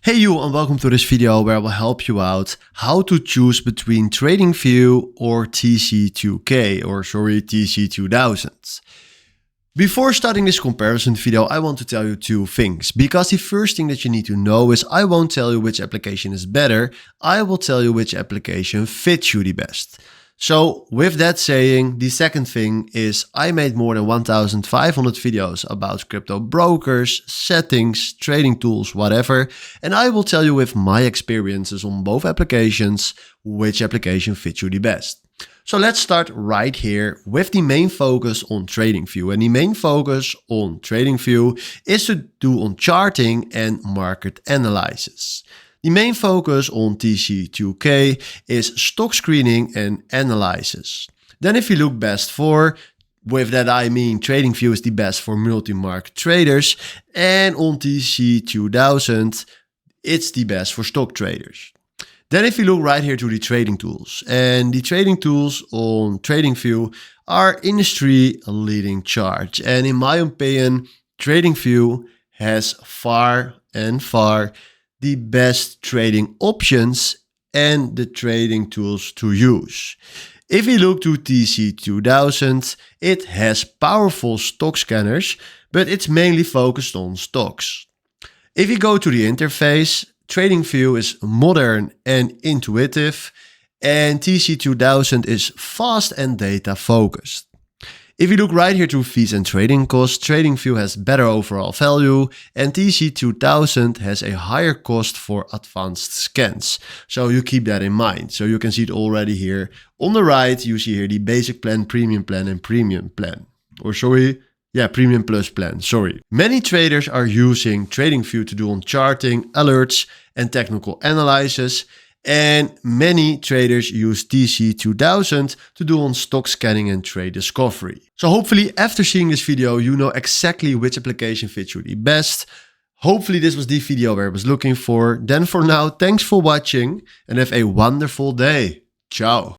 Hey you, and welcome to this video where I will help you out how to choose between TradingView or TC2000. Before starting this comparison video, I want to tell you two things, because the first thing that you need to know is I won't tell you which application is better, I will tell you which application fits you the best. So with that saying, the second thing is I made more than 1,500 videos about crypto brokers, settings, trading tools, whatever. And I will tell you with my experiences on both applications, which application fits you the best. So let's start right here with the main focus on TradingView. And the main focus on TradingView is to do on charting and market analysis. The main focus on TC2K is stock screening and analysis. Then if you look best for, with that I mean TradingView is the best for multi-market traders, and on TC2000 it's the best for stock traders. Then if you look right here to the trading tools, and the trading tools on TradingView are industry leading charts. And in my opinion, TradingView has far the best trading options and the trading tools to use. If you look to TC2000, it has powerful stock scanners, but it's mainly focused on stocks. If you go to the interface, TradingView is modern and intuitive, and TC2000 is fast and data focused. If you look right here to fees and trading costs, TradingView has better overall value and TC2000 has a higher cost for advanced scans. So you keep that in mind. So you can see it already here. On the right, you see here the basic plan, premium plan and premium plan. Premium plus plan, Many traders are using TradingView to do on charting, alerts and technical analysis. And many traders use TC2000 to do on stock scanning and trade discovery. So hopefully after seeing this video, you know exactly which application fits you the best. Hopefully this was the video where I was looking for. Then for now, thanks for watching and have a wonderful day. Ciao.